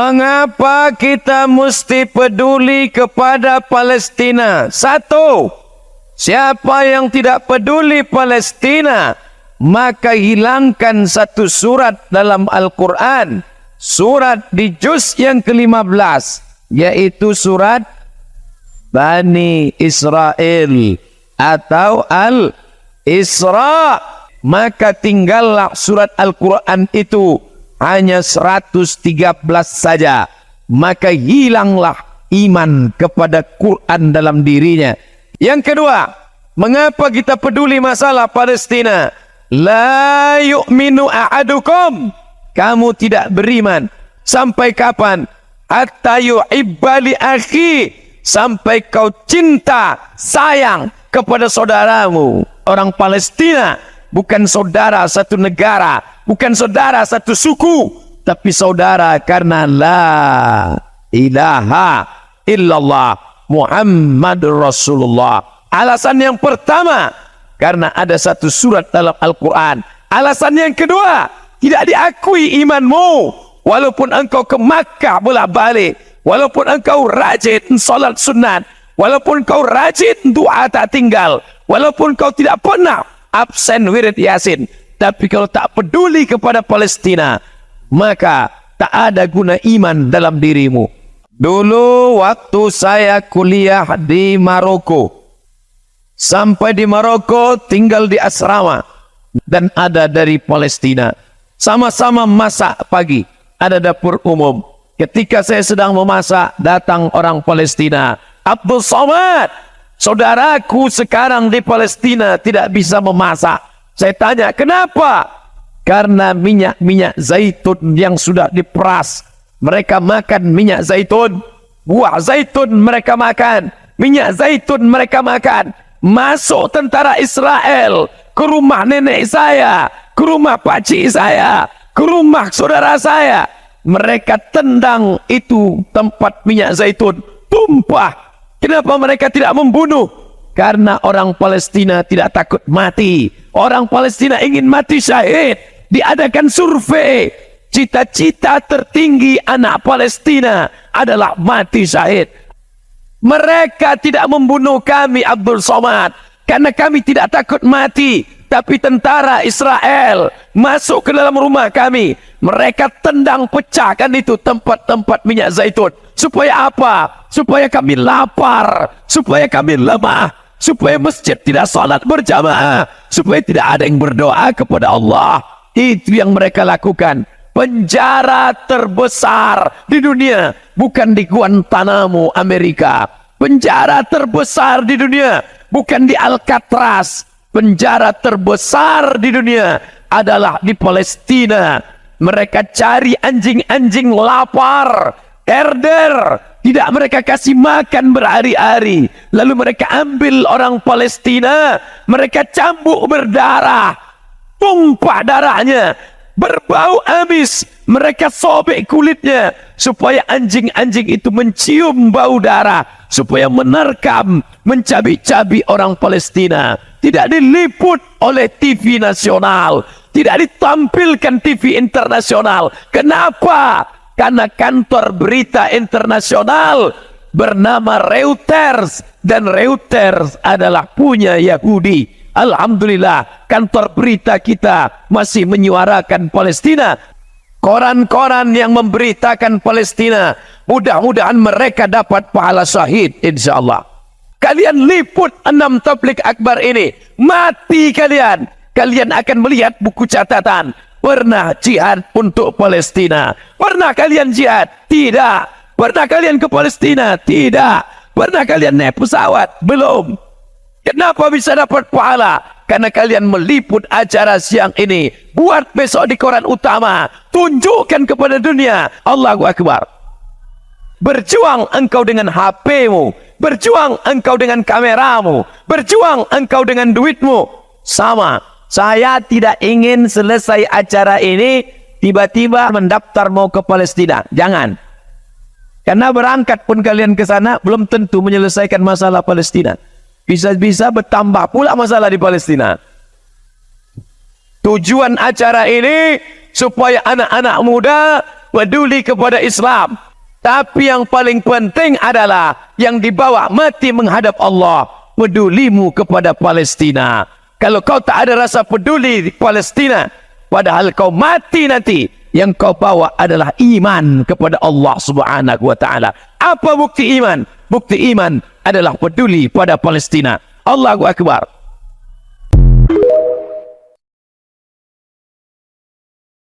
Mengapa kita mesti peduli kepada Palestina? Satu, siapa yang tidak peduli Palestina, maka hilangkan satu surat dalam Al-Quran. Surat di juz yang ke-15, yaitu surat Bani Israel atau Al-Isra. Maka tinggallah surat Al-Quran itu hanya 113 saja. Maka hilanglah iman kepada Quran dalam dirinya. Yang kedua, mengapa kita peduli masalah Palestina? La yu'minu a'adukum, kamu tidak beriman. Sampai kapan? Hatta yu'ibba li akhi, sampai kau cinta, sayang kepada saudaramu. Orang Palestina bukan saudara satu negara, bukan saudara satu suku, tapi saudara karena la ilaha illallah Muhammadur Rasulullah. Alasan yang pertama, karena ada satu surat dalam Al-Quran. Alasan yang kedua, tidak diakui imanmu. Walaupun engkau ke Makkah bolak-balik, walaupun engkau rajin salat sunat, walaupun kau rajin doa tak tinggal, walaupun kau tidak pernah absen wirid Yasin, tapi kalau tak peduli kepada Palestina, maka tak ada guna iman dalam dirimu. Dulu waktu saya kuliah di Maroko, sampai di Maroko tinggal di asrama, dan ada dari Palestina. Sama-sama masak pagi, ada dapur umum. Ketika saya sedang memasak, datang orang Palestina. Abdul Somad, saudaraku sekarang di Palestina tidak bisa memasak. Saya tanya, kenapa? Karena minyak zaitun yang sudah diperas. Mereka makan minyak zaitun. Buah zaitun mereka makan. Minyak zaitun mereka makan. Masuk tentara Israel ke rumah nenek saya, ke rumah pakcik saya, ke rumah saudara saya. Mereka tendang itu tempat minyak zaitun, tumpah. Kenapa mereka tidak membunuh? Karena orang Palestina tidak takut mati. Orang Palestina ingin mati syahid. Diadakan survei. Cita-cita tertinggi anak Palestina adalah mati syahid. Mereka tidak membunuh kami, Abdul Somad, karena kami tidak takut mati. Tapi tentara Israel masuk ke dalam rumah kami. Mereka tendang, pecahkan itu tempat-tempat minyak zaitun. Supaya apa? Supaya kami lapar, supaya kami lemah, supaya masjid tidak salat berjamaah, supaya tidak ada yang berdoa kepada Allah. Itu yang mereka lakukan. Penjara terbesar di dunia bukan di Guantanamo, Amerika. Penjara terbesar di dunia bukan di Alcatraz. Penjara terbesar di dunia adalah di Palestina. Mereka cari anjing-anjing lapar, herder, tidak mereka kasih makan berhari-hari. Lalu mereka ambil orang Palestina, mereka cambuk berdarah, tumpah darahnya, berbau amis, mereka sobek kulitnya supaya anjing-anjing itu mencium bau darah, supaya menerkam, mencabi-cabi orang Palestina. Tidak diliput oleh TV nasional, tidak ditampilkan TV internasional. Kenapa? Karena kantor berita internasional bernama Reuters, dan Reuters adalah punya Yahudi. Alhamdulillah, kantor berita kita masih menyuarakan Palestina. Koran-koran yang memberitakan Palestina, mudah-mudahan mereka dapat pahala syahid, insyaAllah. Kalian liput 6 tabligh akbar ini, mati kalian. Kalian akan melihat buku catatan. Pernah jihad untuk Palestina? Pernah kalian jihad? Tidak. Pernah kalian ke Palestina? Tidak. Pernah kalian naik pesawat? Belum. Kenapa bisa dapat pahala? Karena kalian meliput acara siang ini. Buat besok di koran utama. Tunjukkan kepada dunia. Allahu Akbar. Berjuang engkau dengan HP-mu, berjuang engkau dengan kameramu, berjuang engkau dengan duitmu. Sama. Saya tidak ingin selesai acara ini tiba-tiba mendaftar mau ke Palestina. Jangan. Karena berangkat pun kalian ke sana belum tentu menyelesaikan masalah Palestina. Bisa-bisa bertambah pula masalah di Palestina. Tujuan acara ini supaya anak-anak muda peduli kepada Islam. Tapi yang paling penting adalah yang dibawa mati menghadap Allah, pedulimu kepada Palestina. Kalau kau tak ada rasa peduli di Palestina, padahal kau mati nanti, yang kau bawa adalah iman kepada Allah Subhanahu wa taala. Apa bukti iman? Bukti iman adalah peduli pada Palestina. Allahu Akbar.